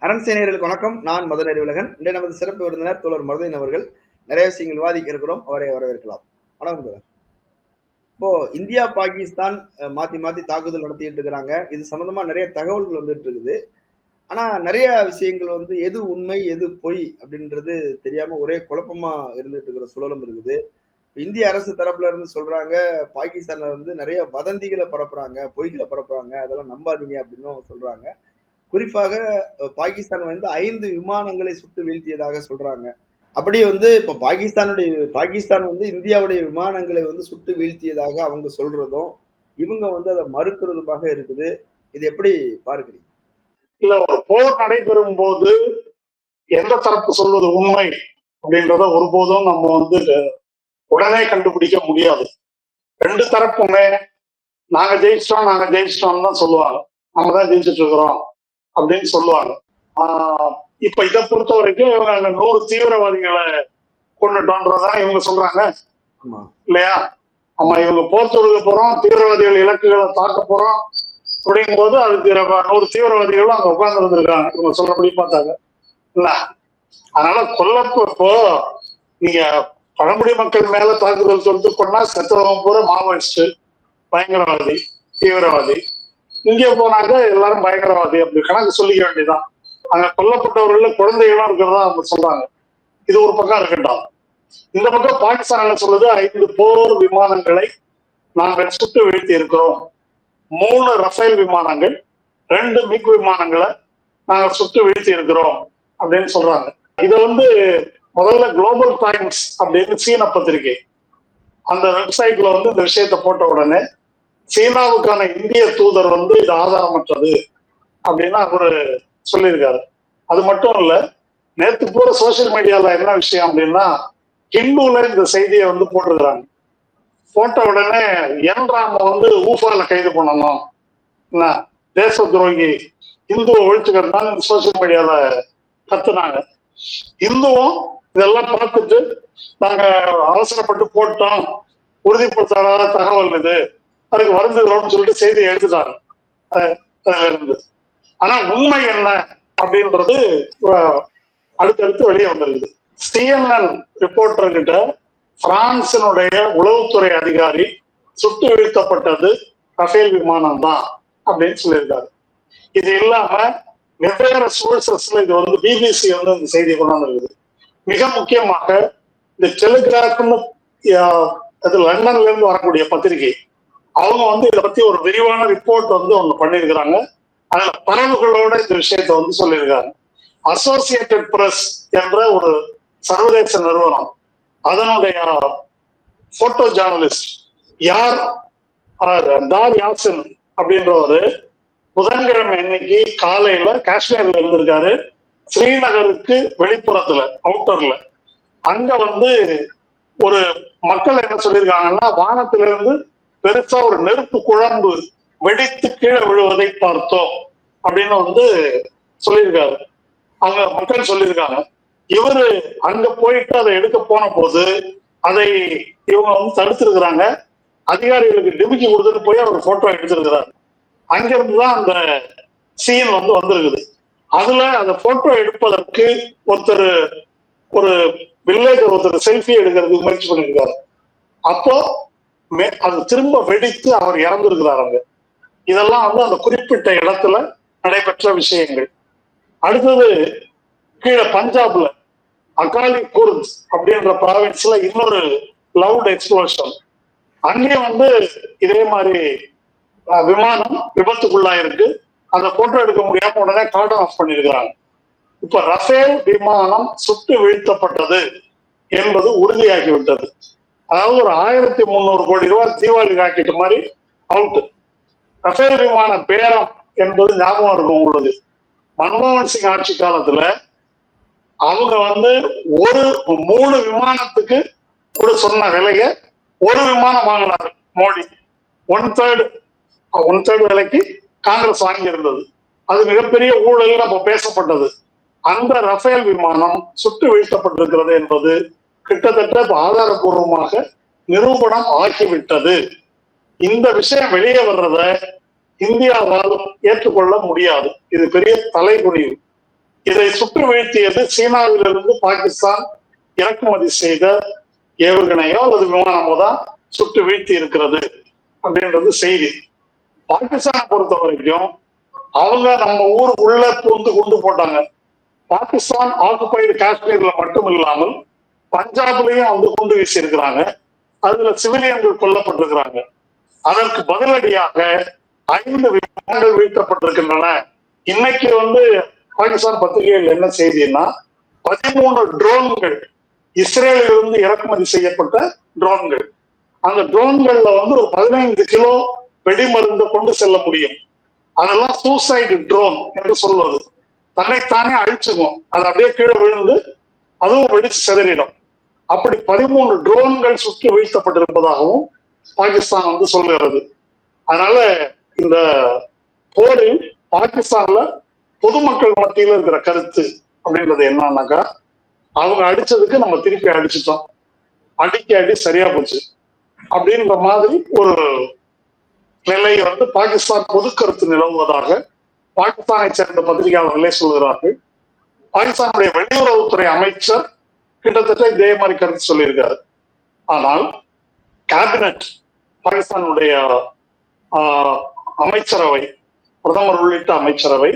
அரண்சேனையர்களுக்கு வணக்கம். நான் மதுரை அறிவுலகன். இன்றைய நமது சிறப்பு விருந்தினர் தோழர் மருதையன் அவர்கள். நிறைய விஷயங்கள் விவாதிக்க இருக்கிறோம். அவரை வரவேற்கலாம். வணக்கம் தோழர். இப்போ இந்தியா பாகிஸ்தான் மாத்தி மாத்தி தாக்குதல் நடத்திட்டு இருக்கிறாங்க. இது சம்பந்தமா நிறைய தகவல்கள் வந்துட்டு இருக்குது. ஆனா நிறைய விஷயங்கள் எது உண்மை எது பொய் அப்படின்றது தெரியாம ஒரே குழப்பமா இருந்துட்டு இருக்கிற சூழலும் இருக்குது. இந்திய அரசு தரப்புல இருந்து சொல்றாங்க, பாகிஸ்தான்ல நிறைய வதந்திகளை பரப்புறாங்க, பொய்களை பரப்புறாங்க, அதெல்லாம் நம்பாதீங்க அப்படின்னு சொல்றாங்க. குறிப்பாக பாகிஸ்தான் 5 விமானங்களை சுட்டு வீழ்த்தியதாக சொல்றாங்க. அப்படி இப்ப பாகிஸ்தான் இந்தியாவுடைய விமானங்களை சுட்டு வீழ்த்தியதாக அவங்க சொல்றதும், இவங்க அதை மறுக்கிறதுமாக இருக்குது. இது எப்படி பார்க்கிறீங்க? இல்ல, ஒரு போர் நடைபெறும் போது எந்த தரப்பு சொல்வது உண்மை அப்படின்றத ஒருபோதும் நம்ம உடனே கண்டுபிடிக்க முடியாது. ரெண்டு தரப்புமே நாங்க ஜெயிச்சிட்டோம் தான் சொல்லுவாங்க. நம்ம தான் ஜெயிச்சுட்டு இருக்கிறோம் அப்படின்னு சொல்லுவாங்க. இப்ப இதை பொறுத்த வரைக்கும் இவங்க அங்க 100 தீவிரவாதிகளை கொண்டுட்டோன்றதான் இவங்க சொல்றாங்க இல்லையா? ஆமா, இவங்க போர் தொடுக்க போறோம், தீவிரவாதிகள் இலக்குகளை தாக்க போறோம் அப்படிங்கும் போது அதுக்கு 100 தீவிரவாதிகளும் அங்க உட்கார்ந்து இருந்திருக்காங்க இவங்க சொல்றபடி பார்த்தாங்க இல்ல. அதனால இப்போ நீங்க பழங்குடி மக்கள் மேல தாக்குதல் சொல்லிட்டு கொண்டா செத்தவங்க பூரா மாவோயிஸ்ட், பயங்கரவாதி, தீவிரவாதி. இங்கே போனாக்க எல்லாரும் பயங்கரவாதி அப்படி கணக்கு சொல்லிக்க வேண்டியதான். அங்க கொல்லப்பட்டவர்கள் குழந்தைகளும் இருக்கிறதா அவங்க சொல்றாங்க. இது ஒரு பக்கம் இருக்கட்டும். இந்த பக்கம் பாகிஸ்தான் சொல்லுது 5 போர் விமானங்களை நாங்கள் சுட்டு வீழ்த்தி இருக்கிறோம், 3 ரஃபேல் விமானங்கள், 2 மிக் விமானங்களை நாங்கள் சுட்டு வீழ்த்தி இருக்கிறோம் அப்படின்னு சொல்றாங்க. இதை முதல்ல குளோபல் டைம்ஸ் அப்படின்னு சீன பத்திரிகை அந்த வெப்சைட்ல இந்த விஷயத்த போட்ட உடனே சீனாவுக்கான இந்திய தூதர் இது ஆதாரமற்றது அப்படின்னு அவரு சொல்லியிருக்காரு. அது மட்டும் இல்ல, நேற்று பூரா சோசியல் மீடியால என்ன விஷயம் அப்படின்னா, ஹிந்துல இந்த செய்தியை போட்டிருக்கிறாங்க. போட்ட உடனே ராம ஊஃபால கைது பண்ணணும், தேச துரோகி, இந்துவை ஒழிச்சுக்கிறதுனால சோசியல் மீடியால கத்துனாங்க. இந்துவும் இதெல்லாம் பார்த்துட்டு நாங்க அவசரப்பட்டு போட்டோம், உறுதிப்படுத்தாத தகவல் இது, அதுக்கு வருந்துகிறோம்னு சொல்லிட்டு செய்தியை எடுத்துட்டாங்க. ஆனா உண்மை என்ன அப்படின்றது அடுத்தடுத்து வெளியே வந்திருக்குது. CNN ரிப்போர்ட்டர்கிட்ட பிரான்சினுடைய உளவுத்துறை அதிகாரி சுட்டு வீழ்த்தப்பட்டது ரஃபேல் விமானம் தான் அப்படின்னு சொல்லியிருக்காரு. இது இல்லாம வெவ்வேறு சோர்சஸ்ல இது பிபிசி இந்த செய்தி கொண்டாந்து இருக்குது. மிக முக்கியமாக இந்த டெலிகிராஃப்னு அது லண்டன்ல இருந்து வரக்கூடிய பத்திரிகை, அவங்க இதை பத்தி ஒரு விரிவான ரிப்போர்ட் ஒண்ணு பண்ணியிருக்கிறாங்க. அதுல பரவுகளோட இந்த விஷயத்த சொல்லியிருக்காங்க. அசோசியேட்டட் பிரஸ் என்ற ஒரு சர்வதேச நிறுவனம் அதனுடைய போட்டோ ஜேர்னலிஸ்ட் தார் யாசின் அப்படின்றவரு புதன்கிழமை அன்னைக்கு காலையில காஷ்மீர்ல இருந்திருக்காரு. ஸ்ரீநகருக்கு வெளிப்புறத்துல அவுட்டர்ல அங்க ஒரு மக்கள் என்ன சொல்லியிருக்காங்கன்னா, வானத்திலிருந்து பெருசா ஒரு நெருப்பு குழம்பு வெடித்து கீழே விழுவதை பார்த்தோம் அப்படின்னு சொல்லியிருக்காரு. அவங்க மக்கள் சொல்லியிருக்காங்க. இவரு அங்க போயிட்டு அதை எடுக்க போன போது அதை இவங்க தடுத்திருக்கிறாங்க. அதிகாரிகளுக்கு டிமிக்கி கொடுத்துட்டு போய் அவர் போட்டோ எடுத்திருக்கிறார். அங்கிருந்துதான் அந்த சீன் வந்திருக்குது. அதுல அந்த போட்டோ எடுப்பதற்கு ஒரு வில்லேஜ் செல்ஃபி எடுக்கிறதுக்கு முயற்சி பண்ணியிருக்காரு. அப்போ அது திரும்ப வெடித்து அவர் இறந்திருக்கிறார் அங்க. இதெல்லாம் அந்த குறிப்பிட்ட இடத்துல நடைபெற்ற விஷயங்கள். அடுத்தது கீழே பஞ்சாப்ல அகாலி குர்த் அப்படின்ற ப்ராவின்ஸ்ல இன்னொரு லவுட் எக்ஸ்ப்ளோஷன். அங்கேயும் இதே மாதிரி விமானம் விபத்துக்குள்ளாயிருக்கு. அந்த போட்டோ எடுக்க முடியாம உடனே கார்டன் ஆஃப் பண்ணிருக்கிறாங்க. இப்ப ரஃபேல் விமானம் சுட்டு வீழ்த்தப்பட்டது என்பது உறுதியாகிவிட்டது. அதாவது ஒரு 1300 கோடி ரூபாய் தீபாவளி ராக்கெட் மாதிரி அவுட். ரஃபேல் விமான பேரம் என்பது ஞாபகம் இருக்கும் உங்களுக்கு. மன்மோகன் சிங் ஆட்சி காலத்துல அவங்க ஒரு 3 விமானத்துக்கு கூட சொன்ன விலைய ஒரு விமானம் வாங்கினார் மோடி. ஒன் தேர்ட் விலைக்கு காங்கிரஸ் வாங்கி இருந்தது. அது மிகப்பெரிய ஊழல் அப்ப பேசப்பட்டது. அந்த ரஃபேல் விமானம் சுட்டு வீழ்த்தப்பட்டிருக்கிறது என்பது கிட்டத்தட்ட ஆதாரபூர்வமாக நிரூபணம் ஆக்கிவிட்டது. இந்த விஷயம் வெளியே வர்றத இந்தியாவால் ஏற்றுக்கொள்ள முடியாது. இது பெரிய தலைகுனிவு. இதை சுட்டு வீழ்த்தியது சீனாவிலிருந்து பாகிஸ்தான் இறக்குமதி செய்த ஏவுகணையோ அல்லது விமானமோ தான் சுட்டு வீழ்த்தி இருக்கிறது அப்படின்றது செய்தி. பாகிஸ்தானை பொறுத்த வரைக்கும் அவங்க நம்ம ஊருக்குள்ள பூந்து கொண்டு போட்டாங்க. பாகிஸ்தான் ஆக்குபைடு காஷ்மீர்ல மட்டும் இல்லாமல் பஞ்சாப்லயும் வந்து குண்டு வீசி இருக்கிறாங்க. அதுல சிவிலியன்கள் கொல்லப்பட்டிருக்கிறாங்க. அதற்கு பதிலடியாக 5 விமானங்கள் வீழ்த்தப்பட்டிருக்கின்றன. இன்னைக்கு வந்து பாகிஸ்தான் பத்திரிகைகள் என்ன செய்தின்னா 13 ட்ரோன்கள் இஸ்ரேலிலிருந்து இறக்குமதி செய்யப்பட்ட ட்ரோன்கள். அந்த ட்ரோன்கள்ல வந்து ஒரு 15 கிலோ வெடிமருந்து கொண்டு செல்ல முடியும். அதெல்லாம் சூசைடு ட்ரோன் என்று சொல்வது. தன்னைத்தானே அழிச்சுக்கும். அது அப்படியே கீழே விழுந்து அதுவும் வெடிச்சு சிதறிடும். அப்படி 13 ட்ரோன்கள் சுற்றி வீழ்த்தப்பட்டிருப்பதாகவும் பாகிஸ்தான் வந்து சொல்லுகிறது. அதனால இந்த போரில் பாகிஸ்தான்ல பொதுமக்கள் மத்தியில் இருக்கிற கருத்து அப்படின்றது என்னன்னாக்கா, அவங்க அடிச்சதுக்கு நம்ம திருப்பி அடிச்சுட்டோம், அடி சரியா போச்சு அப்படின்ற மாதிரி ஒரு நிலை வந்து பாகிஸ்தான் பொது கருத்து நிலவுவதாக பாகிஸ்தானை சேர்ந்த பத்திரிகையாளர்களே சொல்கிறார்கள். பாகிஸ்தானுடைய வெளியுறவுத்துறை அமைச்சர் கிட்டத்தட்ட இதே மாதிரி கருத்து சொல்லியிருக்காரு. ஆனால் கேபினட், பாகிஸ்தானுடைய அமைச்சரவை, பிரதமர் உள்ளிட்ட அமைச்சரவை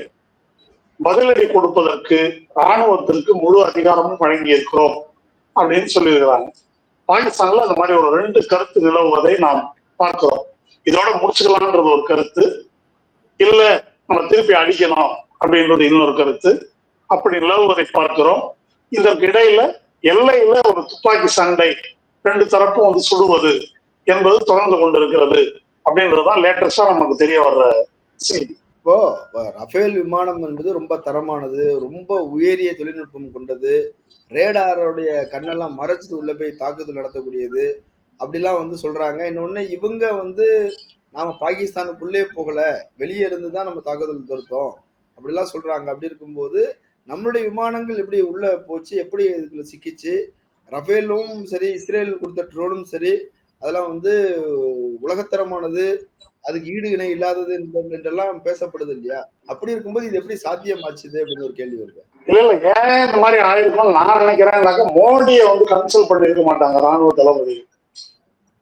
பதிலடி கொடுப்பதற்கு இராணுவத்திற்கு முழு அதிகாரமும் வழங்கி இருக்கிறோம் அப்படின்னு சொல்லியிருக்கிறாங்க. பாகிஸ்தான்ல அந்த மாதிரி ஒரு 2 கருத்து நிலவுவதை நாம் பார்க்கிறோம். இதோட முடிச்சுக்கலாம்ன்றது ஒரு கருத்து, இல்ல நம்ம திருப்பி அடிக்கணும் அப்படின்றது இன்னொரு கருத்து. அப்படி நிலவுவதை பார்க்கிறோம். இதற்கு இடையில எல்லையில ஒரு துப்பாக்கி சண்டை 2 தரப்பும் வந்து சுடுவது என்பது தொடர்ந்து கொண்டிருக்கிறது அப்படின்றதுதான் லேட்டஸ்டா நமக்கு தெரிய வர்ற செய்தி. இப்போ ரஃபேல் விமானம் என்பது ரொம்ப தரமானது, ரொம்ப உயரிய தொழில்நுட்பம் கொண்டது, ரேடாரோடைய கண்ணெல்லாம் மறைச்சிட்டு உள்ள போய் தாக்குதல் நடத்தக்கூடியது அப்படிலாம் வந்து சொல்றாங்க. இன்னொன்னு இவங்க வந்து நாம பாகிஸ்தானுக்குள்ளே போகல, வெளியே இருந்து தான் நம்ம தாக்குதல் தொடுத்தோம் அப்படிலாம் சொல்றாங்க. அப்படி இருக்கும்போது நம்மளுடைய விமானங்கள் எப்படி உள்ள போச்சு, எப்படி இதுக்குள்ள சிக்கிச்சு? ரஃபேலும் சரி, இஸ்ரேல் கொடுத்த ட்ரோனும் சரி, அதெல்லாம் வந்து உலகத்தரமானது, அதுக்கு ஈடு இணை இல்லாதது என்றெல்லாம் பேசப்படுது இல்லையா? அப்படி இருக்கும்போது இது எப்படி சாத்தியமாச்சுது அப்படின்னு ஒரு கேள்வி வருது. இல்ல ஏன் இந்த மாதிரி ஆயிருக்கும் நான் நினைக்கிறேன். மோடியை வந்து கன்சல்ட் பண்ணிருக்க மாட்டாங்க ராணுவ தளபதி.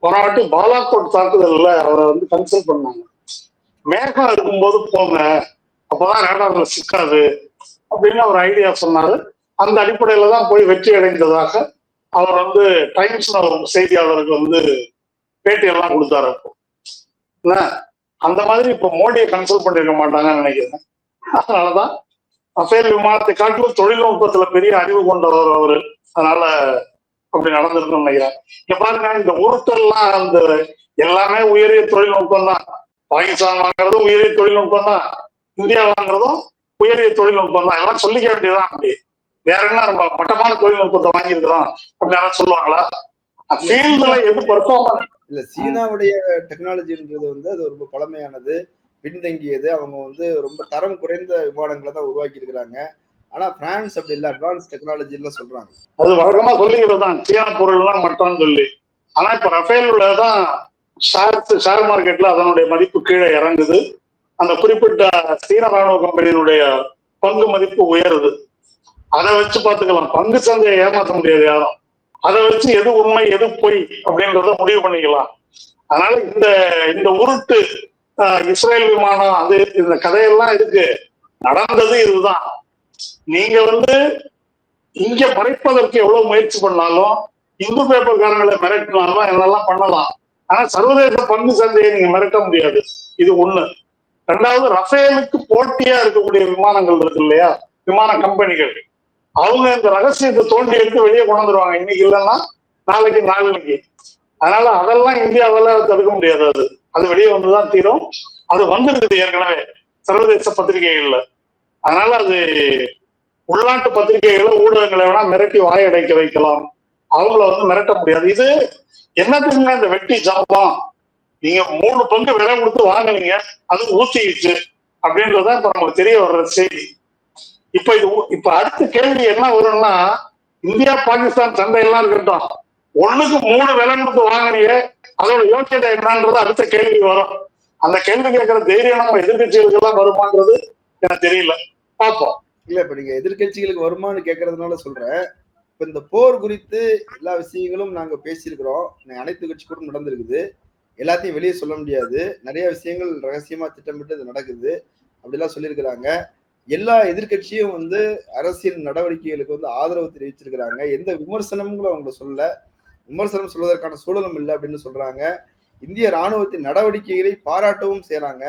போன வாட்டி பாலாகோட் தாக்குதல்ல அவரை வந்து கன்சல்ட் பண்ணாங்க. மேகம் இருக்கும்போது போங்க, அப்பதான் ரேடார்ல சிக்காது அப்படின்னு அவர் ஐடியா சொன்னாரு. அந்த அடிப்படையில தான் போய் வெற்றி அடைந்ததாக அவர் வந்து டைம்ஸ் செய்தியாளருக்கு வந்து பேட்டி எல்லாம் கொடுத்தாரு. அந்த மாதிரி இப்ப மோடியை கன்சல்ட் பண்ணிருக்க மாட்டாங்கன்னு நினைக்கிறேன். அதனாலதான் ரஃபேல் விமானத்தை காட்டிலும் தொழில்நுட்பத்துல பெரிய அறிவு கொண்டவர் அவரு. அதனால அப்படி நடந்திருக்குன்னு நினைக்கிறேன். இங்க பாருங்க, இந்த உருட்டெல்லாம் அந்த எல்லாமே உயரிய தொழில்நுட்பம் தான். பாகிஸ்தான் வாங்குறதும் உயரிய தொழில்நுட்பம் தான், இந்தியா வாங்குறதும் உயரிய தொழில்நுட்பம் தான். எல்லாம் சொல்லிக்க வேண்டியதுதான். அப்படி வேற என்ன நம்ம மட்டமான தொழில்நுட்பத்தை வாங்கியிருக்கிறோம் அப்படின்னு யாரும் சொல்லுவாங்களா? ஃபீல்டுல எது பெர்ஃபார்மன்ஸ் இல்ல, சீனாவுடைய டெக்னாலஜின்றது வந்து அது ரொம்ப பழமையானது, பின்தங்கியது. அவங்க வந்து ரொம்ப தரம் குறைந்த விமானங்களை தான் உருவாக்கி இருக்கிறாங்க. ஆனா பிரான்ஸ் அப்படி இல்ல, அட்வான்ஸ் டெக்னாலஜில சொல்றாங்க. அது வழக்கமா சொல்லிக்கிறது தான், சீனா பொருள்லாம் மட்டும் சொல்லி. ஆனா இப்ப ரஃபேலுள்ளதான் ஷேர் மார்க்கெட்ல அதனுடைய மதிப்பு கீழே இறங்குது. அந்த குறிப்பிட்ட சீன ராணுவ கம்பெனியினுடைய பங்கு மதிப்பு உயருது. அதை வச்சு பார்த்துக்கலாம். பங்கு சந்தையை ஏமாற்ற முடியாது யாரும். அதை வச்சு எது உண்மை எது பொய் அப்படின்றத முடிவு பண்ணிக்கலாம். அதனால இந்த உருட்டு இஸ்ரேல் விமானம் அது இந்த கதையெல்லாம் இருக்கு, நடந்தது இதுதான். நீங்க வந்து இங்க மறைப்பதற்கு எவ்வளவு முயற்சி பண்ணாலும், இந்து பேப்பர்காரங்களை மிரட்டினாலும் என்னெல்லாம் பண்ணலாம். ஆனா சர்வதேச பங்கு சந்தையை நீங்க மிரட்ட முடியாது. இது ஒண்ணு. 2வது, ரஃபேலுக்கு போட்டியா இருக்கக்கூடிய விமானங்கள் இருக்கு இல்லையா, விமான கம்பெனிகள், அவங்க இந்த ரகசியத்தை தோண்டி எடுத்து வெளியே கொண்டு வந்துருவாங்க. இன்னைக்கு இல்லைன்னா நாளைக்கு. அதனால அதெல்லாம் இந்தியாவில் தடுக்க முடியாது. அது வெளியே வந்துதான் தீரும். அது வந்துருக்குது ஏற்கனவே சர்வதேச பத்திரிகைகள்ல. அதனால அது உள்நாட்டு பத்திரிகைகளை ஊடகங்களை வேணா மிரட்டி வாயடைக்க வைக்கலாம், அவங்கள வந்து மிரட்ட முடியாது. இது என்னத்துக்குங்க இந்த வெட்டி ஜாபம்? நீங்க 3 பங்கு விலை கொடுத்து வாங்கினீங்க, அது ஊத்திடுச்சு அப்படின்றதான் இப்ப நமக்கு தெரிய வர்ற செய்தி. இப்ப அடுத்த கேள்வி என்ன வரும்னா, இந்தியா பாகிஸ்தான் சண்டையெல்லாம் இருக்கட்டும், 1க்கு 3 விலை கொடுத்து வாங்கினீங்க, அதோட யோக்கியதை என்னன்றது அடுத்த கேள்வி வரும். அந்த கேள்வி கேட்கிற தைரியம் நம்ம எதிர்கட்சிகளுக்கு எல்லாம் வருமானது எனக்கு தெரியல. பார்ப்போம். இல்ல இப்ப நீங்க எதிர்கட்சிகளுக்கு வருமானு கேட்கறதுனால சொல்றேன். இப்ப இந்த போர் குறித்து எல்லா விஷயங்களும் நாங்க பேசியிருக்கிறோம். அனைத்து கட்சி கூட்டம் நடந்திருக்குது. எல்லாத்தையும் வெளியே சொல்ல முடியாது. நிறைய விஷயங்கள் ரகசியமா திட்டமிட்டு இது நடக்குது. அப்படிலாம் சொல்லியிருக்கிறாங்க. எல்லா எதிர்க்கட்சியும் வந்து அரசியல் நடவடிக்கைகளுக்கு வந்து ஆதரவு தெரிவிச்சிருக்கிறாங்க. எந்த விமர்சனங்களும் அவங்க சொல்லல. விமர்சனம் சொல்வதற்கான சூழலும் இல்லை அப்படின்னு சொல்றாங்க. இந்திய ராணுவத்தின் நடவடிக்கைகளை பாராட்டவும் செய்றாங்க.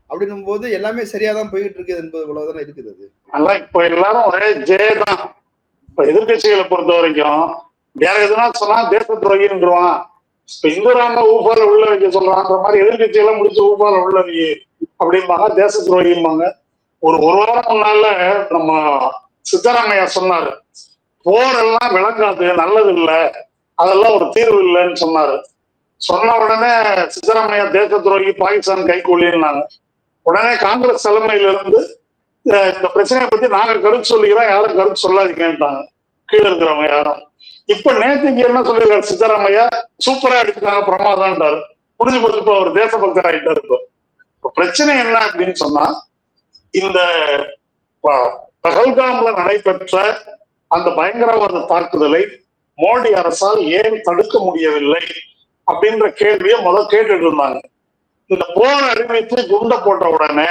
அப்படின்னும் போது எல்லாமே சரியாதான் போயிட்டு இருக்குது என்பது போலதானே இருக்குது அது. அதான் இப்ப எல்லாரும் ஒரே ஜே தான். இப்ப எதிர்கட்சிகளை பொறுத்த வரைக்கும் வேற எதுனா சொன்னா தேச துரோகின்றான். இப்ப இந்துராம ஊபால உள்ள வைக்க சொல்றான்ற மாதிரி எதிர்கட்சியெல்லாம் முடிச்சு ஊபால உள்ள வை அப்படிம்பாங்க, தேச துரோகிம்பாங்க. ஒரு வாரம் முன்னால நம்ம சித்தராமையா சொன்னாரு, போரெல்லாம் விளங்காது, நல்லது இல்லை, அதெல்லாம் ஒரு தீர்வு இல்லைன்னு சொன்னாரு. சொன்ன உடனே சித்தராமையா தேச துரோகி, பாகிஸ்தான் கைகூலின்னாங்க. உடனே காங்கிரஸ் தலைமையில இருந்து இந்த பிரச்சனையை பத்தி நாங்க கருத்து சொல்லிக்கிறோம், யாரும் கருத்து சொல்லாதீங்கன்ட்டாங்க கீழே இருக்கிறவங்க யாரும். இப்ப நேற்றுக்கு என்ன சொல்லிருக்காரு சித்தராமையா, சூப்பரா எடுத்துக்காங்க, பிரமாதம்ன்றாரு. புரிஞ்சு கொடுத்து அவர் தேசபக்தர் ஆகிட்டாரு. இப்போ பிரச்சனை என்ன அப்படின்னு சொன்னா, இந்த பஹல்காம்ல நடைபெற்ற அந்த பயங்கரவாத தாக்குதலை மோடி அரசால் ஏன் தடுக்க முடியவில்லை அப்படின்ற கேள்வியை முதல் கேட்டுட்டு இருந்தாங்க. இந்த போர் அறிவித்து குண்ட போட்ட உடனே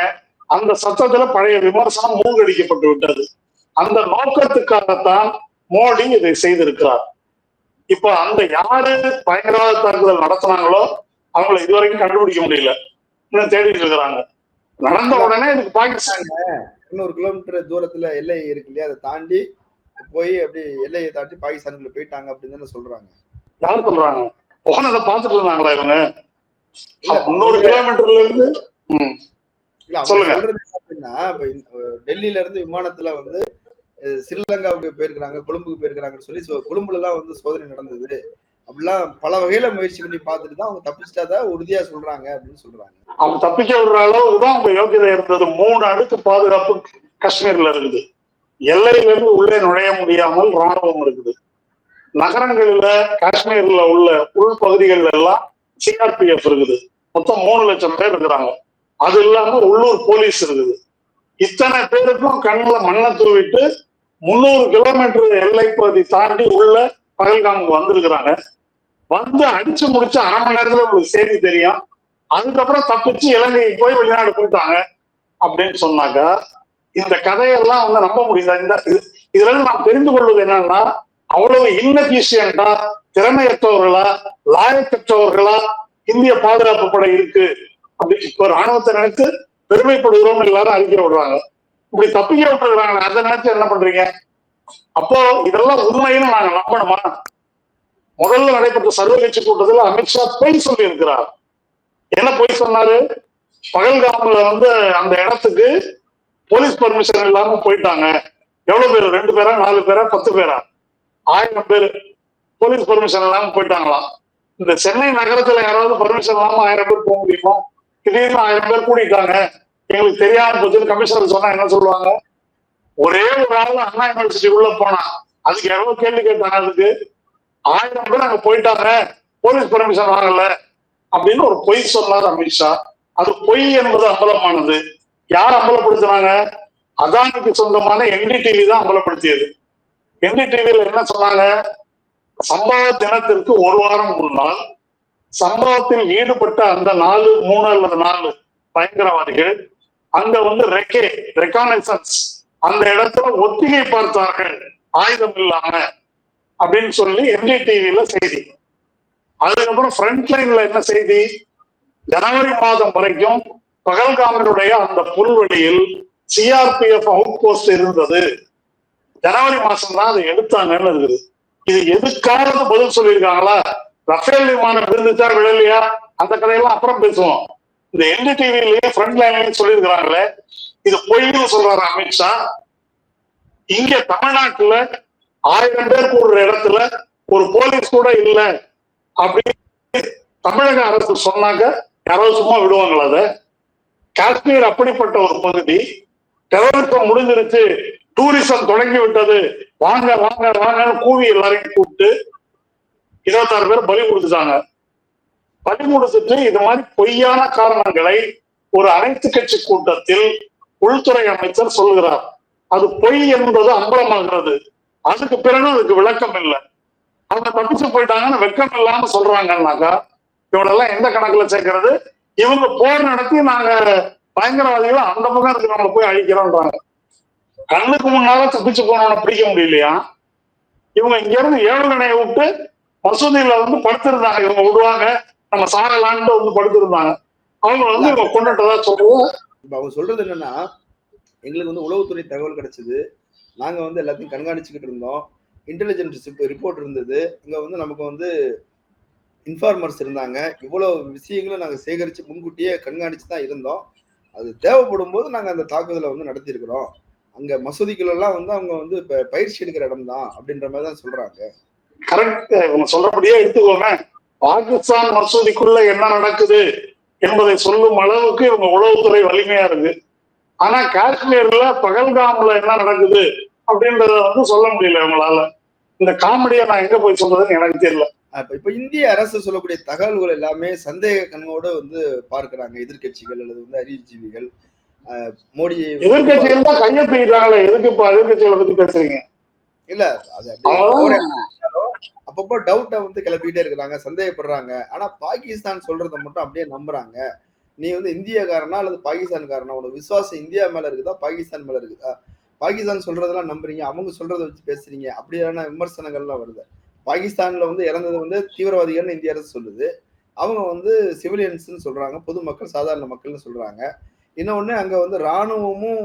அந்த சத்தத்துல பழைய விமர்சனம் மூழ்கடிக்கப்பட்டு விட்டது. அந்த நோக்கத்துக்காகத்தான் மோடி இதை செய்திருக்கிறார். இப்ப அந்த யாரு பயங்கரவாத தாக்குதல் நடத்தினாங்களோ அவங்களை இதுவரைக்கும் கண்டுபிடிக்க முடியல, இன்னும் தேடிட்டு இருக்கிறாங்க. நடந்த உடனே இதுக்கு பாகிஸ்தான் 200 கிலோமீட்டர் தூரத்துல எல்லை இருக்கு இல்லையா, அதை தாண்டி போய் அப்படி எல்லையை தாண்டி பாகிஸ்தானுக்குள்ள போயிட்டாங்க அப்படின்னு தானே சொல்றாங்க. யாரு சொல்றாங்க? போனதை பார்த்துட்டு இருந்தாங்களா இவங்க? 300 கிலோமீட்டர்ல இருந்து சொல்லுங்க. அப்படின்னா டெல்லியில இருந்து விமானத்துல வந்து ஸ்ரீலங்காவுக்கு போயிருக்கிறாங்க, கொழும்புக்கு போயிருக்கிறாங்கன்னு சொல்லி கொழும்புல எல்லாம் வந்து சோதனை நடந்தது. அப்படிலாம் பல வகையில முயற்சி பண்ணி பார்த்துட்டு தான் அவங்க தப்பிச்சிட்டாத உறுதியா சொல்றாங்க அப்படின்னு சொல்றாங்க. அவங்க தப்பிக்க விடுற அளவுக்குதான் அவங்க யோகியதை இருந்தது. 3 அடுக்கு பாதுகாப்பு காஷ்மீர்ல இருக்குது. எல்லையிலிருந்து உள்ளே நுழைய முடியாமல் ராணுவம் இருக்குது. நகரங்களில காஷ்மீர்ல உள்ள உள்பகுதிகள் எல்லாம் சிஆர்பிஎஃப் இருக்குது. மொத்தம் 3 லட்சம் பேர் இருக்கிறாங்க. அது இல்லாம உள்ளூர் போலீஸ் இருக்குது. இத்தனை பேருக்கும் கண்ணுல மண்ணை தூவிட்டு 300 கிலோமீட்டர் எல்லை பகுதி தாண்டி உள்ள பகல்காமுக்கு வந்திருக்கிறாங்க. வந்து அடிச்சு முடிச்சு 1/2 மணி நேரத்துல உங்களுக்கு செய்தி தெரியும். அதுக்கப்புறம் தப்பிச்சு இலங்கைக்கு போய் வெளிநாடு போயிட்டாங்க அப்படின்னு சொன்னாக்கா இந்த கதையெல்லாம் வந்து நம்ப முடியுதா? இதுல இருந்து நாம் தெரிந்து கொள்வது என்னன்னா, அவ்வளவு இன்னபிஷியண்டா, திறமையற்றவர்களா, லாயக்கற்றவர்களா இந்திய பாதுகாப்பு படை இருக்கு அப்படி இப்போ ராணுவத்தை நினைத்து பெருமைப்படுகிறோம் எல்லாரும் அறிக்கை விடுறாங்க. இப்படி தப்பிக்க விட்டுருக்காங்க, அதை நினைச்சு என்ன பண்றீங்க? அப்போ இதெல்லாம் உண்மைன்னு நாங்க நம்பணுமா? முதல்ல நடைபெற்ற சர்வ கட்சி கூட்டத்தில் அமித்ஷா பொய் சொல்லி இருக்கிறார். என்ன பொய் சொன்னாரு? பகல்காம்ல வந்து அந்த இடத்துக்கு போலீஸ் பர்மிஷன் இல்லாம போயிட்டாங்க. எவ்வளவு பேர்? 2 பேரா, 4 பேரா, 10 பேரா? 1000 பேர் போலீஸ் பர்மிஷன் இல்லாம போயிட்டாங்களாம். இந்த சென்னை நகரத்துல யாராவது பர்மிஷன் இல்லாம 1000 பேர் போக முடியுமா? திடீர்னு 1000 பேர் கூட்டிட்டாங்க, எங்களுக்கு தெரியாம போச்சுன்னு கமிஷனர் சொன்னா என்ன சொல்லுவாங்க? ஒரே ஒரு ஆள் அண்ணா யூனிவர்சிட்டி உள்ள போனா அதுக்கு எவ்வளவு கேள்வி கேட்டாங்க. அதுக்கு 1000 பேர் அங்க போயிட்டாங்க, போலீஸ் பர்மிஷன் வாங்கல அப்படின்னு ஒரு பொய் சொன்னார் அமித்ஷா. அது பொய் என்பது அம்பலமானது. யார் அம்பலப்படுத்தினாங்க? அதானிக்கு சொந்தமான என்டிடிவி தான் அம்பலப்படுத்தியது. என்டிடிவியில் என்ன சொன்னாங்க? சம்பவ தினத்திற்கு 1 வாரம் முன்னால் சம்பவத்தில் ஈடுபட்ட அந்த 3 அல்லது 4 பயங்கரவாதிகள் அங்க வந்து ரெகானைசன்ஸ் அந்த இடத்துல ஒத்திகை பார்த்தார்கள் ஆயுதம் இல்லாம அப்படின்னு சொல்லி என்டிடிவியில செய்தி. அதுக்கப்புறம் ஃப்ரண்ட் லைன்ல என்ன செய்தி? ஜனவரி மாதம் வரைக்கும் பகல்காமினுடைய அந்த புல்வெளியில் சிஆர்பிஎஃப் அவுட் போஸ்ட் இருந்தது. ஜனவரி மாசம் தான் அதை எடுத்தாங்கன்னு இருக்குது. இது எதுக்காக பதில் சொல்லியிருக்காங்களா? ரஃபேல் விமானம் விழுந்துச்சா விழலையா அந்த கதையெல்லாம் அப்புறம் பேசுவோம். இந்த என்டிடிவிலேயே ஃப்ரண்ட் லைன்லயும் சொல்லியிருக்கிறாங்களே, இது பொய்ன்னு சொல்றாரு அமித்ஷா. இங்க தமிழ்நாட்டுல 1000 பேர் கூடுற இடத்துல ஒரு போலீஸ் கூட இல்லை அப்படின்னு தமிழக அரசு சொன்னாங்க. யாராவது சும்மா விடுவாங்களா? அதை காஷ்மீர் அப்படிப்பட்ட ஒரு பகுதி. டெரரிசம் முடிஞ்சிருச்சு, டூரிசம் தொடங்கி விட்டது, வாங்க வாங்க வாங்கன்னு கூவி எல்லாரையும் கூப்பிட்டு 26 பேர் பலி கொடுத்துட்டாங்க. பலி கொடுத்துட்டு இது மாதிரி பொய்யான காரணங்களை ஒரு அனைத்து கட்சி கூட்டத்தில் உள்துறை அமைச்சர் சொல்லுகிறார். அது பொய் என்பது அம்பலமாகிறது. அதுக்கு பிறகு அதுக்கு விளக்கம் இல்லை. அவங்க தப்பிச்சு போயிட்டாங்கன்னு வெக்கம் இல்லாம சொல்றாங்கன்னாக்கா இவனெல்லாம் எந்த கணக்குல சேர்க்கிறது? இவங்க போர் நடத்தி நாங்க பயங்கரவாதிகளை அந்த பக்கம் இருக்கிறவங்களை போய் அழிக்கிறோம்ன்றாங்க. கண்ணுக்கு முன்னால தப்பிச்சு போனவனை பிடிக்க முடியலையா? இவங்க இங்க இருந்து ஏவுகணையை விட்டு மசூதியில வந்து படுத்திருந்தாங்க. இவங்க விடுவாங்க நம்ம சாரலான்ட்டு வந்து படுத்திருந்தாங்க. அவங்க வந்து இவங்க கொண்டுட்டதா சொல்லுவோம். இப்ப அவங்க சொல்றது என்னன்னா, எங்களுக்கு வந்து உளவுத்துறை தகவல் கிடைச்சது, நாங்க வந்து எல்லாத்தையும் கண்காணிச்சுக்கிட்டு இருந்தோம், இன்டெலிஜென்ஸ் ரிப்போர்ட் இருந்தது, இங்க வந்து நமக்கு வந்து இன்ஃபார்மர்ஸ் இருந்தாங்க, இவ்வளவு விஷயங்களும் நாங்க சேகரிச்சு முன்கூட்டியே கண்காணிச்சு தான் இருந்தோம். அது தேவைப்படும் போது நாங்க அந்த தாக்குதலை வந்து நடத்தியிருக்கிறோம். அங்க மசூதிகள் எல்லாம் வந்து அவங்க வந்து பயிற்சி எடுக்கிற இடம் தான் அப்படின்ற மாதிரி தான் சொல்றாங்க. கரெக்ட். இவங்க சொல்றபடியே எடுத்துக்கோங்க. பாகிஸ்தான் மசூதிக்குள்ள என்ன நடக்குது என்பதை சொல்லும் அளவுக்கு இவங்க உளவுத்துறை வலிமையா இருக்கு. ஆனா காஷ்மீர்ல பகல்காம்ல என்ன நடக்குது அப்படின்றத வந்து சொல்ல முடியல இவங்களால. இந்த காமெடியை நான் எங்க போய் சொல்றதுன்னு எனக்கு தெரியல. இப்ப இந்திய அரசு சொல்லக்கூடிய தகவல்கள் எல்லாமே சந்தேக கண்ணோட வந்து பார்க்கிறாங்க எதிர்கட்சிகள் அல்லது வந்து அறிவுஜீவிகள். மோடி எதிர்கட்சிகள் தான் கையை தூக்கிட்டாங்களே, எதுக்கு இப்ப எதிர்கட்சிகளை பத்தி பேசுறீங்க? இல்ல அது அப்பப்போ டவுட்டை வந்து கிளப்பிட்டே இருக்கிறாங்க, சந்தேகப்படுறாங்க. ஆனா பாகிஸ்தான் சொல்றதை மட்டும் அப்படியே நம்புறாங்க. நீ வந்து இந்தியக்காரனா அல்லது பாகிஸ்தான்காரனா? உனக்கு விசுவாசம் இந்தியா மேல இருக்குதா பாகிஸ்தான் மேல இருக்குதா? பாகிஸ்தான் சொல்றதெல்லாம் நம்புறீங்க, அவங்க சொல்றதை வச்சு பேசுறீங்க, அப்படியான விமர்சனங்கள்லாம் வருது. பாகிஸ்தான்ல வந்து இறந்தது வந்து தீவிரவாதிகள்னு இந்திய அரசு சொல்லுது, அவங்க வந்து சிவிலியன்ஸ்ன்னு சொல்றாங்க, பொதுமக்கள் சாதாரண மக்கள்னு சொல்றாங்க. இன்னொன்னு அங்க வந்து ராணுவமும்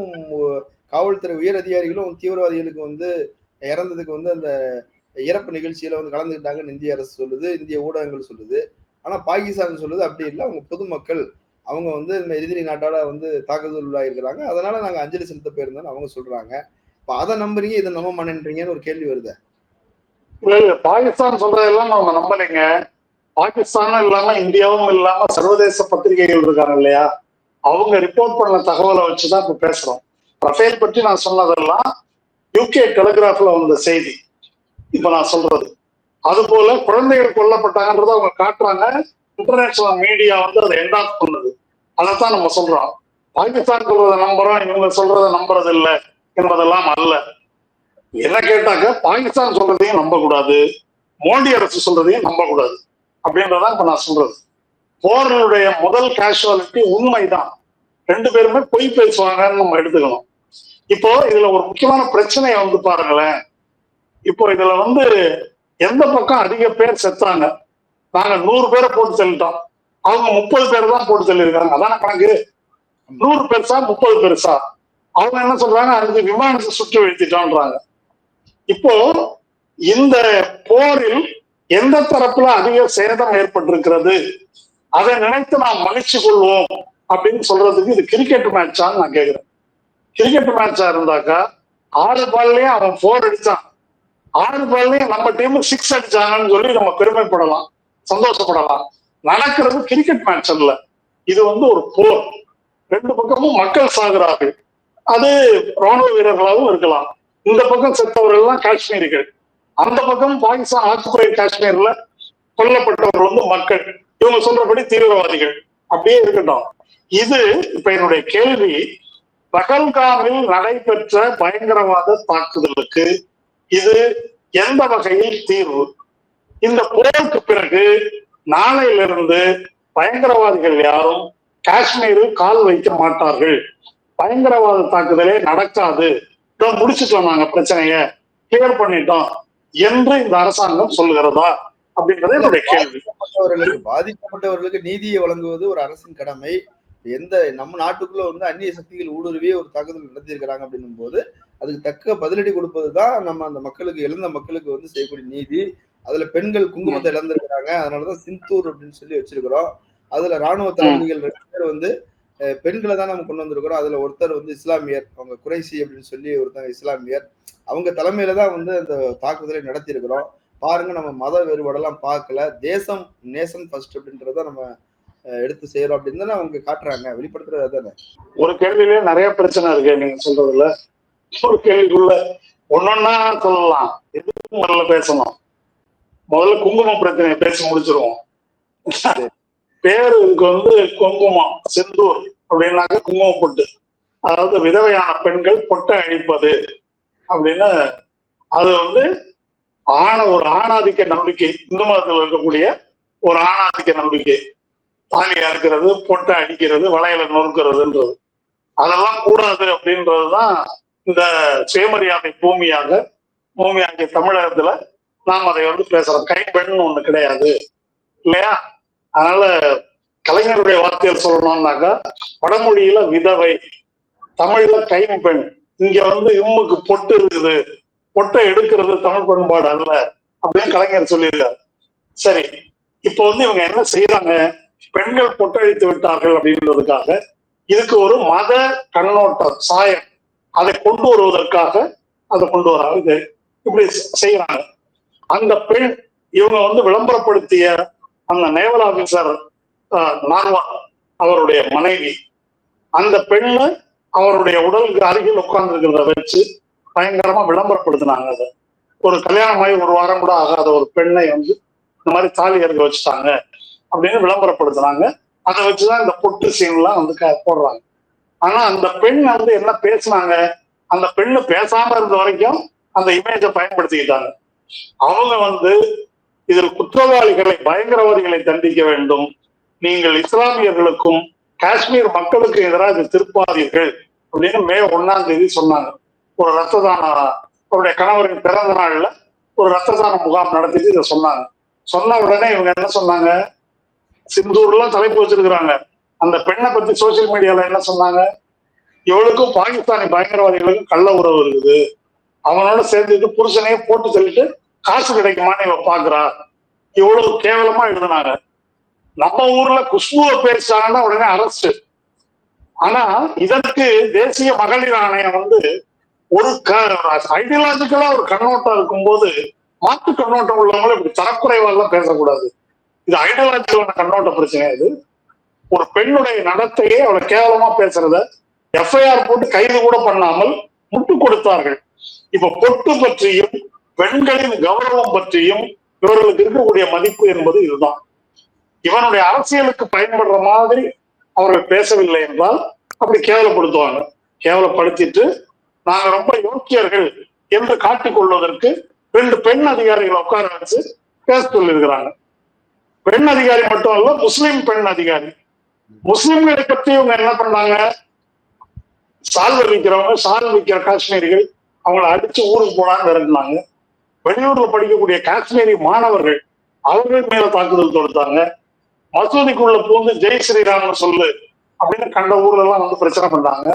காவல்துறை உயர் அதிகாரிகளும் தீவிரவாதிகளுக்கு வந்து இறந்ததுக்கு வந்து அந்த இறப்பு நிகழ்ச்சியில வந்து கலந்துக்கிட்டாங்கன்னு இந்திய அரசு சொல்லுது, இந்திய ஊடகங்கள் சொல்லுது. ஆனா பாகிஸ்தான் சொல்லுது அப்படி இல்லை, அவங்க பொதுமக்கள் அவங்க வந்து இந்த எதிரி நாட்டால வந்து தாக்குதல் உள்ளாயிருக்கிறாங்க, அதனால நாங்க அஞ்சலி செலுத்த போயிருந்தோம்னு அவங்க சொல்றாங்க. இப்ப அதை நம்புறீங்க, இதை நம்ப மாட்டேன்றீங்கன்னு ஒரு கேள்வி வருது. இல்ல பாகிஸ்தான் சொல்றதெல்லாம் நம்ம நம்பலைங்க. பாகிஸ்தானும் இல்லாம இந்தியாவும் இல்லாம சர்வதேச பத்திரிகைகள் இருக்காங்க இல்லையா, அவங்க ரிப்போர்ட் பண்ண தகவலை வச்சுதான் இப்ப பேசுறோம். ரஃபேல் பற்றி நான் சொன்னதெல்லாம் யூகே டெலிகிராஃப்ல வந்த செய்தி இப்ப நான் சொல்றது. அது போல குழந்தைகள் கொல்லப்பட்டாங்கன்றத அவங்க காட்டுறாங்க, இன்டர்நேஷனல் மீடியா வந்து அதை என்டாஸ் பண்ணுது. அதைத்தான் நம்ம சொல்றோம். பாகிஸ்தான் சொல்றதை நம்புறோம், இவங்க சொல்றதை நம்புறது இல்லை என்பதெல்லாம் அல்ல. என்ன கேட்டாக்க பாகிஸ்தான் சொல்றதையும் நம்ப கூடாது, மோடி அரசு சொல்றதையும் நம்ப கூடாது அப்படின்றதான் இப்ப நான் சொல்றது. போர்களுடைய முதல் கேஷுவாலிட்டி உண்மைதான். ரெண்டு பேருமே பொய் பேசுவாங்கன்னு நம்ம எடுத்துக்கணும். இப்போ இதுல ஒரு முக்கியமான பிரச்சனையை வந்து பாருங்களேன். இப்போ இதுல வந்து எந்த பக்கம் அதிக பேர் செத்தாங்க? நாங்க 100 பேரை போட்டு தள்ளிட்டோம், அவங்க 30 பேர் தான் போட்டு தள்ளியிருக்காங்க. அதான கணக்கு? 100 பெருசா 30 பெருசா? அவங்க என்ன சொல்றாங்க, 5 விமானத்தை சுற்றி வீழ்த்திட்டோன்றாங்க. இப்போ இந்த போரில் எந்த தரப்புல அதிக சேதம் ஏற்பட்டிருக்கிறது அதை நினைத்து நாம் மகிழ்ச்சி கொள்வோம் அப்படின்னு சொல்றதுக்கு இது கிரிக்கெட் மேட்சான்னு நான் கேட்கிறேன். கிரிக்கெட் மேட்சா இருந்தாக்கா 6 பால்லயும் அவன் 4 அடிச்சான், 6 பால்லயும் நம்ம டீம் 6 அடிச்சாங்கன்னு சொல்லி நம்ம பெருமைப்படலாம், சந்தோஷப்படலாம். நடக்கிறது கிரிக்கெட் மேட்ச் அல்ல, இது வந்து ஒரு போர். ரெண்டு பக்கமும் மக்கள் சாகுறார்கள். அது ராணுவ வீரர்களாகவும் இருக்கலாம். இந்த பக்கம் செத்தவர்கள் எல்லாம் காஷ்மீரிகள், அந்த பக்கம் பாகிஸ்தான் ஆக்குபை காஷ்மீர்ல கொல்லப்பட்டவர்கள் வந்து மக்கள். இவங்க சொல்றபடி தீவிரவாதிகள். அப்படியே இருக்கட்டும். இது இப்ப என்னுடைய கேள்வி, பகல்காமில் நடைபெற்ற பயங்கரவாத தாக்குதலுக்கு இது எந்த வகையில் தீர்வு? இந்த போருக்கு பிறகு நாளையிலிருந்து பயங்கரவாதிகள் யாரும் காஷ்மீரில் கால் வைக்க மாட்டார்கள், பயங்கரவாத தாக்குதலே நடக்காது, முடிச்சுட்டோம், நாங்க பிரச்சனைய கிளியர் பண்ணிட்டோம் என்று இந்த அரசாங்கம் சொல்லுகிறதா அப்படின்றது என்னுடைய கேள்வி. பாதிக்கப்பட்டவர்களுக்கு நீதியை வழங்குவது ஒரு அரசின் கடமை. எந்த நம்ம நாட்டுக்குள்ள வந்து அந்நிய சக்திகள் ஊடுருவி ஒரு தாக்குதல் நடத்தியிருக்கிறாங்க அப்படின்னும் போது அதுக்கு தக்க பதிலடி கொடுப்பதுதான் நம்ம அந்த மக்களுக்கு, இழந்த மக்களுக்கு வந்து செய்யக்கூடிய நீதி. அதுல பெண்கள் குங்குமத்தை இழந்திருக்கிறாங்க, அதனாலதான் சிந்தூர் அப்படின்னு சொல்லி வச்சிருக்கிறோம். அதுல ராணுவ தளபதிகள் 2 பேர் வந்து பெண்களை தான் நம்ம கொண்டு வந்திருக்கிறோம். அதுல ஒருத்தர் வந்து இஸ்லாமியர், அவங்க குறைசி அப்படின்னு சொல்லி ஒருத்தங்க இஸ்லாமியர், அவங்க தலைமையில தான் வந்து அந்த தாக்குதலை நடத்தி இருக்கிறோம். பாருங்க, நம்ம மத வேறுபாடெல்லாம் பார்க்கல, தேசம் நேசன் ஃபர்ஸ்ட் அப்படின்றத நம்ம எடுத்து செய்யறோம் அப்படின்னு தானே அவங்க காட்டுறாங்க, வெளிப்படுத்துறது அதானே. ஒரு கேள்வியிலே நிறைய பிரச்சனை இருக்கு நீங்க சொல்றதுல. ஒரு கேள்விக்குள்ள ஒன்னொன்னா சொல்லலாம், எதுவும் முதல்ல பேசணும். முதல்ல குங்குமம் பிரச்சனையை பேசி முடிச்சிருவோம். பேருக்கு வந்து குங்குமம், செந்தூர் அப்படின்னாக்க குங்குமம் போட்டு, அதாவது விதவையான பெண்கள் பொட்டை அழிப்பது அப்படின்னு, அது வந்து ஒரு ஆணாதிக்க நம்பிக்கை, இந்து மதத்தில் இருக்கக்கூடிய ஒரு ஆணாதிக்க நம்பிக்கை. தாலி அறுக்கிறது, பொட்டை அடிக்கிறது, வளையலை நொறுக்கிறதுன்றது, அதெல்லாம் கூடாது அப்படின்றதுதான் இந்த சுயமரியாதை பூமியாகிய தமிழகத்துல நாம் அதை வந்து பேசுறோம். கைப்பெண் ஒண்ணு கிடையாது இல்லையா? அதனால கலைஞருடைய வார்த்தையில் சொல்லணும்னாக்கா, வடமொழியில விதவை, தமிழ்ல கைம்பெண். இங்க வந்து இம்முக்கு பொட்டு இருக்குது, பொட்டை எடுக்கிறது தமிழ் பண்பாடு அல்ல அப்படின்னு கலைஞர் சொல்லியிருக்காரு. சரி, இப்போ வந்து இவங்க என்ன செய்யறாங்க? பெண்கள் பொட்டழித்து விட்டார்கள் அப்படின்றதுக்காக இதுக்கு ஒரு மத கண்ணோட்டம், சாயம், அதை கொண்டு வருவதற்காக அதை கொண்டு வராங்க. இப்படி செய்யறாங்க. அந்த பெண், இவங்க வந்து விளம்பரப்படுத்திய அந்த நேவல் ஆபீசர் நார்வா, அவருடைய மனைவி, அந்த பெண்ணு அவருடைய உடலுக்கு அருகில் உட்கார்ந்து இருக்கிறத வச்சு பயங்கரமா விளம்பரப்படுத்தினாங்க. அதை ஒரு கல்யாணமாகி ஒரு வாரம் கூட ஆகாத ஒரு பெண்ணை வந்து இந்த மாதிரி தாலி அறுக்க வச்சுட்டாங்க அப்படின்னு விளம்பரப்படுத்தினாங்க. அதை வச்சுதான் இந்த பொட்டு சீன்லாம் வந்து போடுறாங்க. ஆனா அந்த பெண் வந்து என்ன பேசினாங்க? அந்த பெண்ணு பேசாம இருந்த வரைக்கும் அந்த இமேஜை பயன்படுத்திக்கிட்டாங்க. அவங்க வந்து இதில் குற்றவாளிகளை, பயங்கரவாதிகளை தண்டிக்க வேண்டும், நீங்கள் இஸ்லாமியர்களுக்கும் காஷ்மீர் மக்களுக்கு எதிராக இதை திருப்பாதீர்கள் அப்படின்னு மே 1 சொன்னாங்க. ஒரு ரத்த தான, அவருடைய கணவரின் பிறந்த நாள்ல ஒரு ரத்த தான முகாம் நடத்திட்டு இதை சொன்னாங்க. சொன்ன உடனே இவங்க என்ன சொன்னாங்க? சிந்தூர்லாம் தலைப்பு வச்சிருக்கிறாங்க. அந்த பெண்ணை பத்தி சோசியல் மீடியால என்ன சொன்னாங்க? இவளுக்கும் பாகிஸ்தானி பயங்கரவாதிகளுக்கும் கள்ள உறவு இருக்குது, அவனோட சேர்ந்துட்டு புருஷனையே போட்டு சொல்லிட்டு காசு கிடைக்குமான்னு இவ பாக்குறா, இவ்வளவு கேவலமா எழுதினாங்க. நம்ம ஊர்ல குஷ்புவை பேசிட்டாங்கன்னா உடனே அரசு. ஆனா இதற்கு தேசிய மகளிர் ஆணையம் வந்து ஒரு ஐடியாலஜிக்கலா ஒரு கண்ணோட்டம் இருக்கும்போது மாற்று கண்ணோட்டம் உள்ளவங்களும் இப்படி தரக்குறைவாலாம் பேசக்கூடாது. இது ஐடியாலஜிக்கலான கண்ணோட்ட பிரச்சனை. இது ஒரு பெண்ணுடைய நடத்தையே அவளை கேவலமா பேசுறத எஃப்ஐஆர் போட்டு கைது கூட பண்ணாமல் முட்டு கொடுத்தார்கள். இப்ப பொட்டு பற்றியும் பெண்களின் கௌரவம் பற்றியும் இவர்களுக்கு இருக்கக்கூடிய மதிப்பு என்பது இதுதான். இவனுடைய அரசியலுக்கு பயன்படுற மாதிரி அவர்கள் பேசவில்லை என்றால் அப்படி கேவலப்படுத்துவாங்க. கேவலப்படுத்திட்டு நாங்க ரொம்ப யோக்கியர்கள் என்று காட்டிக் கொள்வதற்கு 2 பெண் அதிகாரிகளை உட்கார வச்சு பேச சொல்லியிருக்கிறாங்க. பெண் அதிகாரி மட்டும் அல்ல, முஸ்லிம் பெண் அதிகாரி. முஸ்லிம்களை பத்தி இவங்க என்ன பண்ணாங்க? சால்வை விற்கிறவங்க, சால் விற்கிற காஷ்மீரிகள் அவங்களை அடிச்சு ஊருக்கு போனான்னு இறங்கினாங்க. வெளியூர்ல படிக்கக்கூடிய காஷ்மீரி மாணவர்கள் அவர்கள் மேல தாக்குதல் தொடுத்தாங்க. மசூதிக்குள்ள பூந்து ஜெய் ஸ்ரீராம் சொல்லு அப்படின்னு கண்ட ஊர்ல எல்லாம் வந்து பிரச்சாரம் பண்ணாங்க.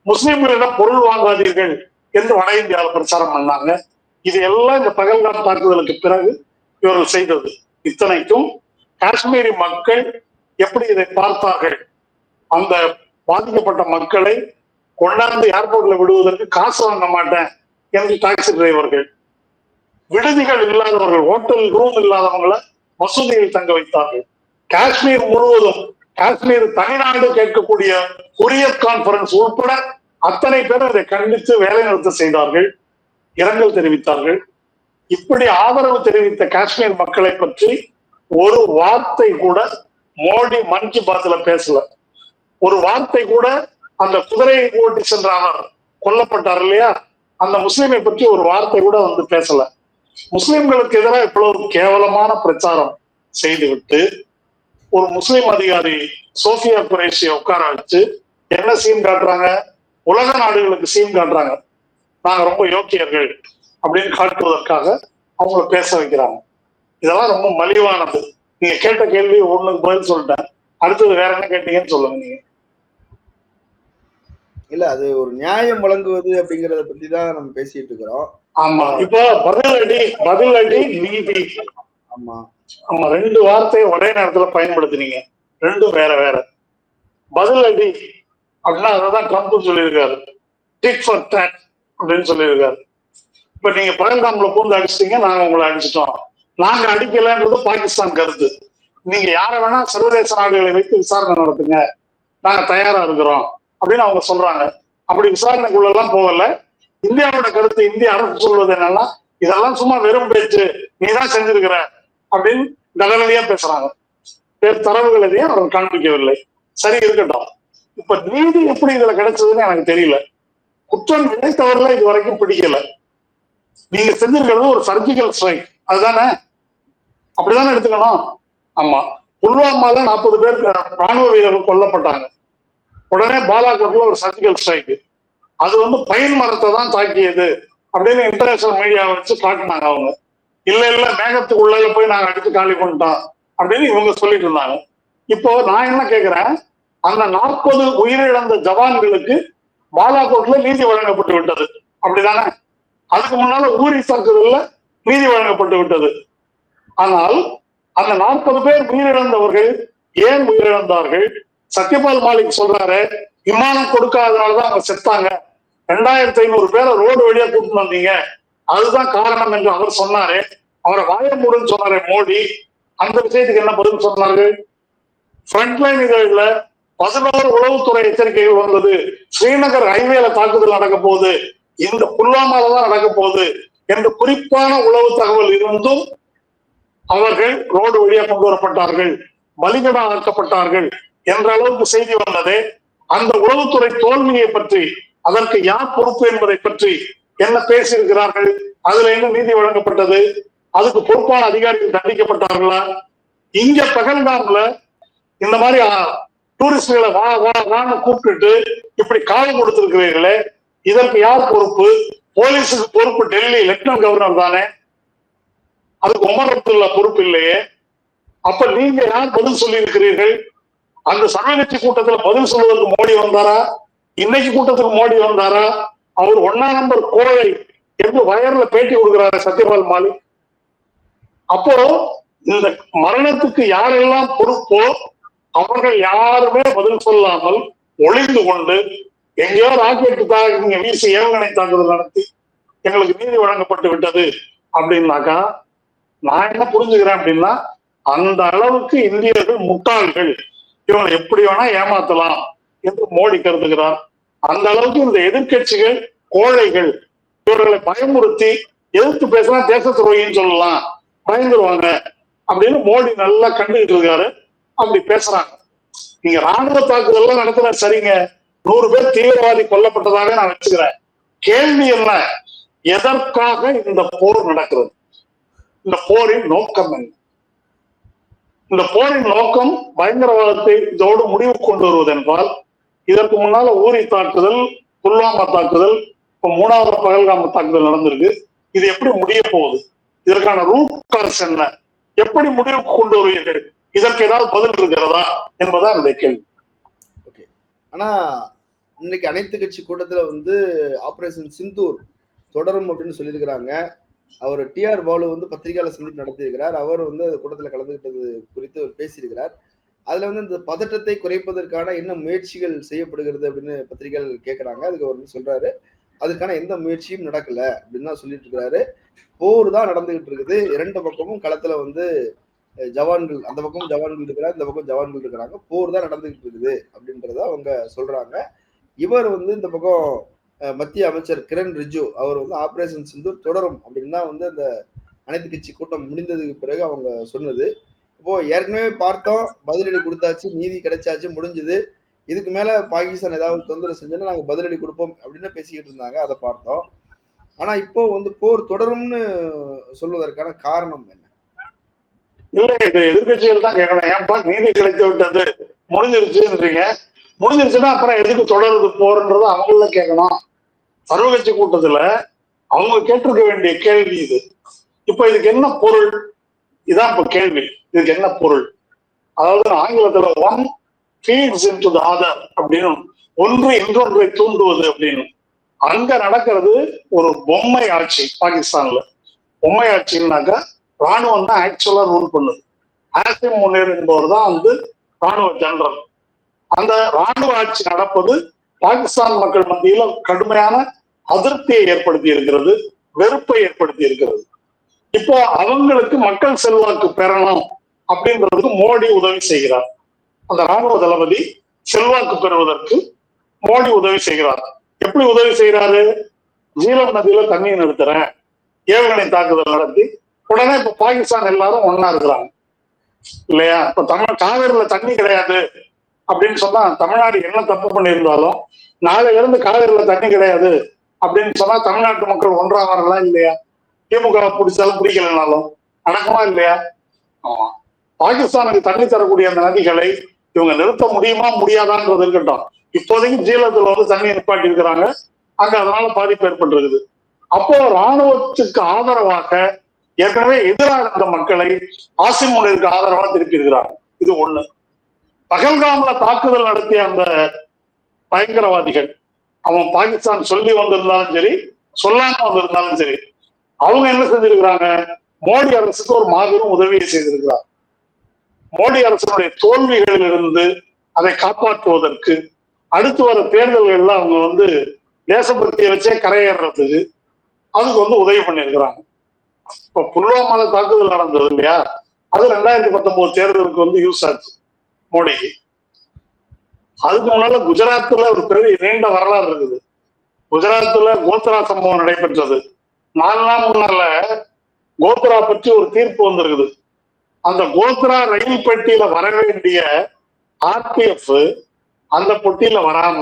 முஸ்லிம்களிடம் பொருள் வாங்காதீர்கள் என்று வட இந்தியாவில் பிரச்சாரம் பண்ணாங்க. இது எல்லாம் இந்த பகல்காம் தாக்குதலுக்கு பிறகு இவர்கள் செய்தது. இத்தனைக்கும் காஷ்மீரி மக்கள் எப்படி இதை பார்த்தார்கள்? அந்த பாதிக்கப்பட்ட மக்களை கொண்டாந்து ஏர்போர்ட்ல விடுவதற்கு காசு வாங்க மாட்டேன் என்று டாக்ஸி டிரைவர்கள், விடுதிகள் இல்லாதவர்கள், ஹோட்டல் ரூம் இல்லாதவங்களை மசூதியில் தங்க வைத்தார்கள். காஷ்மீர் முழுவதும், காஷ்மீர் தனிநாடு கேட்கக்கூடிய ஹுரியத் கான்பரன்ஸ் உட்பட அத்தனை பேர் இதை கண்டித்து வேலை நிறுத்தம் செய்தார்கள், இரங்கல் தெரிவித்தார்கள். இப்படி ஆதரவு தெரிவித்த காஷ்மீர் மக்களை பற்றி ஒரு வார்த்தை கூட மோடி மன் கி பாத்ல பேசல. ஒரு வார்த்தை கூட அந்த குதிரையை ஓட்டி சென்ற அவர் கொல்லப்பட்டார் இல்லையா, அந்த முஸ்லிமை பற்றி ஒரு வார்த்தை கூட வந்து பேசல. முஸ்லிம்களுக்கு எதிராக இவ்வளவு கேவலமான பிரச்சாரம் செய்துவிட்டு ஒரு முஸ்லிம் அதிகாரி சோஃபியா குரேஷியை உட்கார வச்சு என்ன சீன் காட்டுறாங்க? உலக நாடுகளுக்கு சீன் காட்டுறாங்க. நாங்க ரொம்ப யோக்கியர்கள் அப்படின்னு காட்டுவதற்காக அவங்கள பேச வைக்கிறாங்க. இதெல்லாம் ரொம்ப மலிவானது. நீங்க கேட்ட கேள்வி ஒண்ணுக்கு பதில் சொல்லிட்டேன். அடுத்தது வேற என்ன கேட்டீங்கன்னு சொல்லுங்க நீங்க. இல்ல, அது ஒரு நியாயம் வழங்குவது அப்படிங்கறத பத்தி தான் நம்ம பேசிட்டு இருக்கிறோம். ஆமா, இப்போ பதிலடி நீதி. ஆமா ஆமா, 2 வார்த்தையை ஒரே நேரத்துல பயன்படுத்தினீங்க, 2 வேற வேற. பதிலடி அப்படின்னா அதான் ட்ரம்ப் சொல்லியிருக்காரு, டிக் ஃபார் டேட் அப்படின்னு சொல்லியிருக்காரு. இப்ப நீங்க பகல்காம்ல பூந்து அடிச்சிட்டீங்க, நாங்க உங்களை அடிச்சிட்டோம். நாங்க அடிக்கலன்றது பாகிஸ்தான் கருத்து. நீங்க யாரை வேணா சர்வதேச நாடுகளை வைத்து விசாரணை நடத்துங்க, நாங்க தயாரா இருக்கிறோம் அப்படின்னு அவங்க சொல்றாங்க. அப்படி விசாரணைக்குள்ள எல்லாம் போகல. இந்தியாவோட கருத்து, இந்திய அரசு சொல்வது என்னன்னா, இதெல்லாம் சும்மா வெறும் பேச்சு, நீதான் செஞ்சிருக்கிற அப்படின்னு கடலடியா பேசுறாங்க. தரவுகள் எதையும் அவர் காண்பிக்கவில்லை. சரி, இருக்கட்டும். இப்ப நீதி எப்படி இதுல கிடைச்சதுன்னு எனக்கு தெரியல. குற்றம் நினைத்தவர்களை இது வரைக்கும் பிடிக்கல. நீங்க செஞ்சிருக்கிறது ஒரு சர்ஜிக்கல் ஸ்ட்ரைக், அதுதானே? அப்படிதானே எடுத்துக்கணும். ஆமா, புல்வாமால 40 பேர் ராணுவ வீரர்கள் கொல்லப்பட்டாங்க. உடனே பாலாகோட்ல ஒரு சர்ஜிக்கல் ஸ்ட்ரைக். அது பைன் மரத்தை தான் தாக்கியது அப்படின்னு இன்டர்நேஷனல் மீடியாவை வச்சு காட்டினாங்க அவங்க. இல்ல இல்ல, மேகத்துக்குள்ள போய் நாங்க அடிச்சு காலி பண்ணிட்டோம் அப்படின்னு இவங்க சொல்லிட்டு இருந்தாங்க. இப்போ நான் என்ன கேட்கிறேன், அந்த 40 உயிரிழந்த ஜவான்களுக்கு பாலாகோட்ல நீதி வழங்கப்பட்டு விட்டது, அப்படிதானே? அதுக்கு முன்னால ஊரி தாக்குதல்ல நீதி வழங்கப்பட்டு விட்டது. ஆனால் அந்த 40 பேர் உயிரிழந்தவர்கள் ஏன் உயிரிழந்தார்கள்? சத்யபால் மாலிக் சொல்றாரு, விமானம் கொடுக்காதனாலதான் அவங்க செத்தாங்க, 2500 பேரை ரோடு வழியா கூட்டிட்டு வந்தீங்க, அதுதான் காரணம் என்று அவர் சொன்னாரு. அவரை வாய மூடுன்னு சொன்னாரு மோடி. அந்த விஷயத்துக்கு என்ன பதில் சொன்னார்கள்? ஃப்ரண்ட்லைன் இதழ்ல 11 உளவுத்துறை எச்சரிக்கைகள் வந்தது. ஸ்ரீநகர் ஹைவேல தாக்குதல் நடக்க போகுது, இந்த புல்வாமால தான் நடக்க போகுது என்று குறிப்பான உளவு தகவல் இருந்தும் அவர்கள் ரோடு வழியா கொண்டு வரப்பட்டார்கள், பலிகடா ஆக்கப்பட்டார்கள் என்ற அளவுக்கு செய்தி வந்தது. அந்த உளவுத்துறை தோல்வியை பற்றி, அதற்கு யார் பொறுப்பு என்பதை பற்றி என்ன பேசியிருக்கிறார்கள்? அதுல என்ன நீதி வழங்கப்பட்டது? அதுக்கு பொறுப்பான அதிகாரிகள் தண்டிக்கப்பட்டார்களா? இங்க பகல்காம்ல இந்த மாதிரி டூரிஸ்டுகளை வா வா வான்னு கூப்பிட்டு இப்படி காலம் கொடுத்திருக்கிறீர்களே, இதற்கு யார் பொறுப்பு? போலீஸுக்கு பொறுப்பு டெல்லி லெப்டினன்ட் கவர்னர் தானே, அதுக்கு உமர் அப்துல்லா பொறுப்பு இல்லையே. அப்ப நீங்க யார் பதில் சொல்லி இருக்கிறீர்கள்? அந்த சர்வகட்சி கூட்டத்துல பதில் சொல்வதற்கு மோடி வந்தாரா? இன்னைக்கு கூட்டத்துக்கு மோடி வந்தாரா? அவர் 1ஆம் நம்பர் கோழை என்று வயர்ல பேட்டி கொடுக்கிறாரு சத்யபால் மாலிக். அப்போ இந்த மரணத்துக்கு யாரெல்லாம் பொறுப்போ அவர்கள் யாருமே பதில் சொல்லாமல் ஒளிந்து கொண்டு எங்கேயோ ராக்கெட்டு நீங்க வீசி ஏவுகணை தாக்குதல் நடத்தி எங்களுக்கு நீதி வழங்கப்பட்டு விட்டது அப்படின்னாக்கா, நான் என்ன புரிஞ்சுக்கிறேன் அப்படின்னா, அந்த அளவுக்கு இந்தியர்கள் முட்டாள்கள், இவங்களை எப்படி வேணா ஏமாத்தலாம் என்று மோடி கருதுகிறார். அந்த அளவுக்கு இந்த எதிர்கட்சிகள் கோழைகள், இவர்களை பயமுறுத்தி எதிர்த்து பேசினா தேச துரோகின்னு சொல்லலாம், பயந்துருவாங்க அப்படின்னு மோடி நல்லா கண்டுகிட்டு இருக்காரு. அப்படி பேசுறாங்க. நீங்க ராணுவ தாக்குதல் நடத்துற சரிங்க, 100 பேர் தீவிரவாதி கொல்லப்பட்டதாக நான் வச்சுக்கிறேன். கேள்வி என்ன? எதற்காக இந்த போர் நடக்கிறது? இந்த போரின் நோக்கம் என்ன? இந்த போரின் நோக்கம் பயங்கரவாதத்தை இதோடு முடிவு கொண்டு வருவது என்றால், இதற்கு முன்னால ஊரி தாக்குதல், புல்வாமா தாக்குதல், இப்ப 3வது பகல்காம் தாக்குதல் நடந்திருக்கு. இது எப்படி முடிய போகுது? இதற்கான ரூட் காஸ் என்ன? எப்படி முடிவுக்கு கொண்டு வருவீர்கள்? இதற்கு ஏதாவது பதில் இருக்கிறதா என்பதா என்னுடைய கேள்வி. ஓகே, ஆனா இன்னைக்கு அனைத்து கட்சி கூட்டத்துல ஆபரேஷன் சிந்தூர் தொடரும் அப்படின்னு சொல்லியிருக்கிறாங்க. அவர் டிஆர் பாலு பத்திரிகையாளர் சந்திப்பு நடத்தியிருக்கிறார். அவர் அந்த கூட்டத்தில் கலந்துகிட்டது குறித்து பேசியிருக்கிறார். அதுல இந்த பதற்றத்தை குறைப்பதற்கான என்ன முயற்சிகள் செய்யப்படுகிறது அப்படின்னு பத்திரிகையாளர் கேட்கிறாங்க. அதுக்கு அவர் சொல்றாரு, அதுக்கான எந்த முயற்சியும் நடக்கல அப்படின்னு தான் சொல்லிட்டு இருக்கிறாரு. போர் தான் நடந்துகிட்டு இருக்குது. 2 பக்கமும் களத்துல ஜவான்கள், அந்த பக்கம் ஜவான்கள் இருக்கிறார், இந்த பக்கம் ஜவான்கள் இருக்கிறாங்க. போர் தான் நடந்துகிட்டு இருக்குது அப்படின்றத அவங்க சொல்றாங்க. இவர் இந்த பக்கம் மத்திய அமைச்சர் கிரண் ரிஜிஜு அவர் ஆபரேஷன் சிந்தூர் தொடரும் அப்படின்னு தான் அந்த அனைத்து கட்சி கூட்டம் முடிந்ததுக்கு பிறகு அவங்க சொன்னது. இப்போ ஏற்கனவே பார்த்தோம், பதிலடி கொடுத்தாச்சு, நீதி கிடைச்சாச்சு, முடிஞ்சது. இதுக்கு மேல பாகிஸ்தான் ஏதாவது தொந்தரவு செஞ்சோன்னா நாங்க பதிலடி கொடுப்போம் அப்படின்னு பேசிக்கிட்டு இருந்தாங்க. அதை பார்த்தோம். ஆனா இப்போ போர் தொடரும்னு சொல்வதற்கான காரணம் என்ன? இல்ல, இது எதிர்கட்சிகள் தான் கேட்கணும். ஏன்பா நீதி கிடைத்து விட்டது, முடிஞ்சிருச்சுன்றீங்க. முடிஞ்சிருச்சுன்னா அப்புறம் எதுக்கு தொடருது போர்ன்றதை அவங்கள கேட்கணும். சர்வகட்சி கூட்டத்துல அவங்க கேட்டிருக்க வேண்டிய கேள்வி இது. இப்ப இதுக்கு என்ன பொருள்? இதான் இப்ப கேள்வி. இதுக்கு என்ன பொருள்? அதாவது ஆங்கிலத்துல one feeds into the other அப்படின்னு, ஒன்று இன்னொன்றை தூண்டுவது அப்படின்னு. அங்க நடக்கிறது ஒரு பொம்மை ஆட்சி. பாகிஸ்தான்ல பொம்மை ஆட்சின்னாக்கா ராணுவம் தான் ஆக்சுவலா ரூல் பண்ணுது. ஆசிம் முனீர் என்பவர் தான் ராணுவ ஜெனரல். அந்த ராணுவ ஆட்சி நடப்பது பாகிஸ்தான் மக்கள் மத்தியில கடுமையான அதிருப்தியை ஏற்படுத்தி இருக்கிறது, வெறுப்பை ஏற்படுத்தி இருக்கிறது. இப்போ அவங்களுக்கு மக்கள் செல்வாக்கு பெறணும் அப்படின்றதுக்கு மோடி உதவி செய்கிறார். அந்த ராணுவ தளபதி செல்வாக்கு பெறுவதற்கு மோடி உதவி செய்கிறார். எப்படி உதவி செய்யறாரு? ஜீலம் நதியில தண்ணி நிறுத்துறேன், ஏவுகணை தாக்குதல் நடத்தி உடனே இப்ப பாகிஸ்தான் எல்லாரும் ஒன்னா இருக்கிறாங்க இல்லையா? இப்ப காவேரியில தண்ணி கிடையாது, அப்படின்னு சொன்னா தமிழ்நாடு என்ன தப்பு பண்ணியிருந்தாலும் நாளையில இருந்து காவிரியில தண்ணி கிடையாது அப்படின்னு சொன்னா தமிழ்நாட்டு மக்கள் ஒன்றாவார்களா இல்லையா? திமுக பிடிச்சாலும் பிடிக்கலனாலும் நடக்குமா இல்லையா? ஆமா. பாகிஸ்தானுக்கு தண்ணி தரக்கூடிய அந்த நதிகளை இவங்க நிறுத்த முடியுமா முடியாதான்றது இருக்கட்டும். இப்போதைக்கு ஜீலத்துல வந்து தண்ணி நிப்பாட்டி இருக்கிறாங்க, அங்க அதனால பாதிப்பு ஏற்பட்டிருக்குது. அப்போ ராணுவத்துக்கு ஆதரவாக ஏற்கனவே எதிராக இருந்த மக்களை ஆசிம் முனிருக்கு ஆதரவா திருப்பி இருக்கிறாங்க. இது ஒண்ணு. பகல்காம்ல தாக்குதல் நடத்திய அந்த பயங்கரவாதிகள், அவன் பாகிஸ்தான் சொல்லி வந்திருந்தாலும் சரி சொல்லாம வந்திருந்தாலும் சரி, அவங்க என்ன செஞ்சிருக்கிறாங்க? மோடி அரசுக்கு ஒரு மாபெரும் உதவியை செய்திருக்கிறார். மோடி அரசனுடைய தோல்விகளில் இருந்து அதை காப்பாற்றுவதற்கு அடுத்து வர தேர்தல்கள்ல அவங்க வந்து தேசபக்தியை வச்சே கரையேறதுக்கு அதுக்கு வந்து உதவி பண்ணியிருக்கிறாங்க. இப்ப புல்வாமால தாக்குதல் நடந்தது இல்லையா, அது 2019 தேர்தலுக்கு வந்து யூஸ் ஆச்சு மோடிக்கு. அதுக்கு முன்னால குஜராத்ல ஒரு பெரிய நீண்ட வரலாறு இருக்குது. குஜராத்ல கோத்ரா சம்பவம் நடைபெற்றது. 4 நாள் முன்னால கோத்ரா பற்றி ஒரு தீர்ப்பு வந்திருக்குது. அந்த கோத்ரா ரயில் பெட்டியில வர வேண்டிய ஆர்பிஎஃப் அந்த பொட்டியில வராம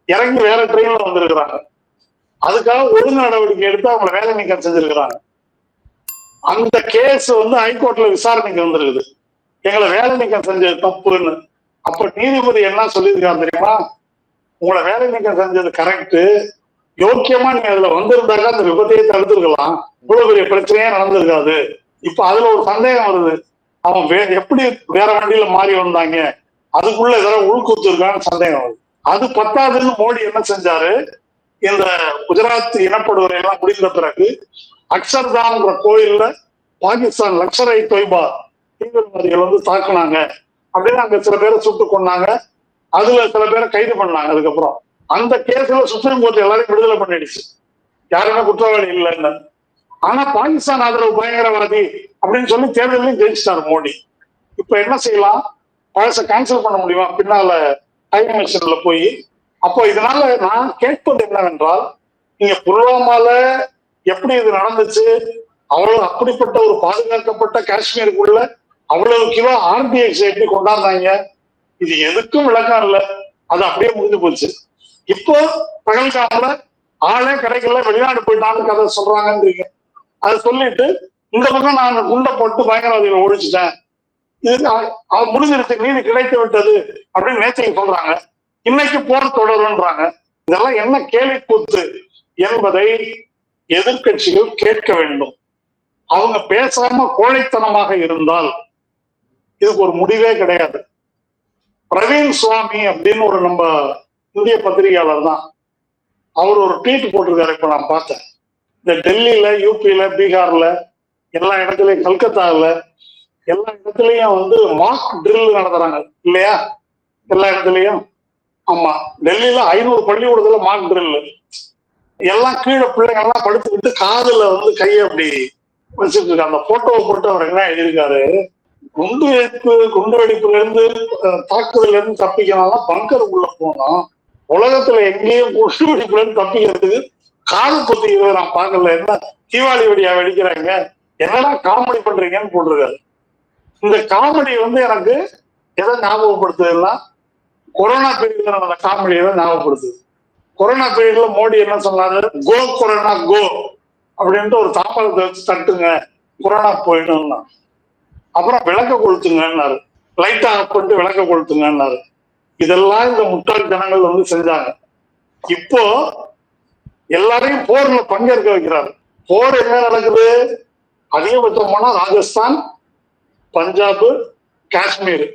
இறங்கி வேற ட்ரெயின்ல வந்திருக்கிறாங்க. அதுக்காக ஒழுங்கு நடவடிக்கை எடுத்து அவங்களை வேலை நீக்கம் செஞ்சிருக்கிறாங்க. அந்த கேஸ் வந்து ஹைகோர்ட்ல விசாரணைக்கு வந்திருக்குது. எங்களை வேலை நீக்கம் செஞ்சது தப்புன்னு. அப்ப நீதிபதி என்ன சொல்லியிருக்காரு தெரியுமா? உங்களை வேலை நீக்கம் செஞ்சது கரெக்ட், யோக்கியமா நீங்க அதுல வந்திருந்தாக்க அந்த விபத்தையே தடுத்திருக்கலாம், இவ்வளவு பெரிய பிரச்சனையே நடந்திருக்காது. இப்ப அதுல ஒரு சந்தேகம் வருது, அவன் எப்படி வேற வண்டியில மாறி வந்தாங்க, அதுக்குள்ள ஏதாவது உள்கூத்து இருக்கான்னு சந்தேகம் வருது. அது பத்தாதுன்னு மோடி என்ன செஞ்சாரு? இந்த குஜராத் இனப்படுகொலை எல்லாம் முடிந்த பிறகு அக்ஷர்தான்ன்ற கோயில்ல பாகிஸ்தான் லஷ்கர் இ தொய்பா தீவிரவாதிகள் வந்து தாக்குனாங்க அப்படின்னு அங்க சில பேரை சுட்டு கொண்டாங்க. அதுல சில பேரை கைது பண்ணாங்க. அதுக்கப்புறம் அந்த கேஸ்ல சுப்ரீம் கோர்ட் எல்லாரையும் விடுதலை பண்ணிடுச்சு, யாருமே குற்றவாளி இல்லைன்னு. ஆனா பாகிஸ்தான் ஆதரவு பயங்கரவாதி அப்படின்னு சொல்லி தேர்தலையும் ஜெயிச்சிட்டாரு மோடி. இப்ப என்ன செய்யலாம்? பழச கேன்சல் பண்ண முடியுமா பின்னால டைம் மிஷின்ல போய்? அப்போ இதனால நான் கேட்பது என்னவென்றால், நீங்க புல்வாமால எப்படி இது நடந்துச்சு, அவ்வளவு அப்படிப்பட்ட ஒரு பாதுகாக்கப்பட்ட காஷ்மீருக்குள்ள அவ்வளவு கிலோ ஆர்டிஎக்ஸ் எப்படி கொண்டாந்தாங்க, இது எதுக்கும் விளக்கம் இல்லை, அது அப்படியே முடிஞ்சு போச்சு. இப்போ பகல்காமல ஆளே கிடைக்கல, வெளிநாடு போயிட்டான்னு கதை சொல்றாங்கன்றீங்க. அதை சொல்லிட்டு இந்த பக்கம் நான் குண்டை போட்டு பயங்கரவாதிகளை ஒழிச்சுட்டேன், இது அவன் முடிஞ்சிருச்சு, நீதி கிடைத்து விட்டது அப்படின்னு நேற்றைக்கு சொல்றாங்க. இன்னைக்கு போர் தொடருன்றாங்க. இதெல்லாம் என்ன கேலி கூத்து என்பதை எதிர்கட்சிகள் கேட்க வேண்டும். அவங்க பேசாம கோழைத்தனமாக இருந்தால் இதுக்கு ஒரு முடிவே கிடையாது. பிரவீன் சுவாமி அப்படின்னு ஒரு நம்ம இந்திய பத்திரிகையாளர் தான், அவர் ஒரு ட்வீட் போட்டிருக்காரு. இப்ப நான் பார்த்தேன், இந்த டெல்லியில, யூபியில, பீகார்ல, எல்லா இடத்துலயும், கல்கத்தாவில் எல்லா இடத்துலயும் வந்து மார்க் ட்ரில் நடத்துறாங்க இல்லையா? எல்லா இடத்துலயும். ஆமா, டெல்லியில 500 பள்ளிக்கூடத்துல மார்க் ட்ரில். எல்லாம் கீழே பிள்ளைங்க எல்லாம் படுத்துக்கிட்டு காதுல வந்து கையை அப்படி வச்சுட்டு இருக்காங்க. அந்த போட்டோவை போட்டு அவர் என்ன எழுதியிருக்காரு, குண்டு வெடிப்புல இருந்து தாக்குதல இருந்து தப்பிக்கணும் பங்கருக்குள்ள போனோம், உலகத்துல எங்கேயும் குண்டு வெடிப்புல இருந்து தப்பிக்கிறதுக்கு காது பொத்திக்கிறது நான் பார்க்கல, என்ன தீபாவளி வெடியா வெடிக்கிறாங்க, என்னடா காமெடி பண்றீங்கன்னு போட்டிருக்காரு. இந்த காமெடி வந்து எனக்கு எதை ஞாபகப்படுத்துதுன்னா, கொரோனா பீரியட்ல நடந்த காமெடியை தான் ஞாபகப்படுத்துது. கொரோனா பீரியட்ல மோடி என்ன சொன்னாரு, கோ கொரோனா கோ அப்படின்ட்டு ஒரு தாமரத்தை வச்சு தட்டுங்க கொரோனா போயிடும்னா, அப்புறம் விளக்க கொளுத்துங்கன்னாரு, லைட்டா ஆஃப் பண்ணிட்டு விளக்க கொளுத்துங்கன்னாரு. இதெல்லாம் இந்த முட்டாள் ஜனங்கள் வந்து செஞ்சாங்க. இப்போ எல்லாரையும் போர்ல பங்கேற்க வைக்கிறாரு. போர் என்ன நடக்குது? அதிகபட்சம் போனா ராஜஸ்தான், பஞ்சாப், காஷ்மீர்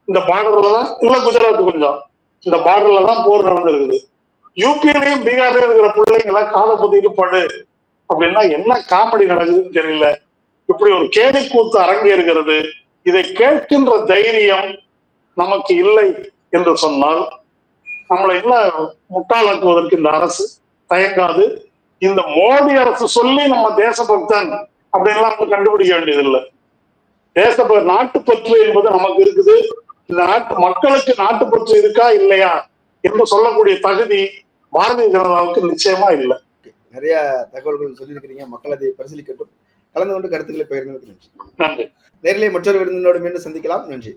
இந்த பார்டர்ல தான், இல்ல குஜராத் கொஞ்சம், இந்த பார்டர்ல தான் போர் நடந்திருக்குது. யூபியிலையும் பீகார்லயும் இருக்கிற பிள்ளைங்களை காதை பொத்திட்டு படு அப்படின்னா என்ன காமெடி நடக்குதுன்னு தெரியல. இப்படி ஒரு கேலி கூத்து அரங்கேறுகிறது. இதை கேட்கின்ற தைரியம் நமக்கு இல்லை என்று சொன்னால் நம்மளை என்ன முட்டாளாக்குவதற்கு இந்த அரசு தயங்காது. இந்த மோடி அரசு சொல்லி நம்ம தேசபக்தன் அப்படின்லாம் நம்ம கண்டுபிடிக்க வேண்டியதில்லை. நாட்டுப்பற்று என்பது நமக்கு இருக்குது. இந்த நாட்டு மக்களுக்கு நாட்டுப்பற்று இருக்கா இல்லையா என்று சொல்லக்கூடிய தகுதி பாரதிய ஜனதாவுக்கு நிச்சயமா இல்லை. நிறைய தகவல்கள் சொல்லியிருக்கிறீங்க, மக்கள் அதை பரிசீலிக்கட்டும். கலந்து கொண்டு கருத்துக்களை பகிர்ந்து. நன்றி. நேரிலே மற்றொரு விருந்தினோடு மீண்டும் சந்திக்கலாம். நன்றி.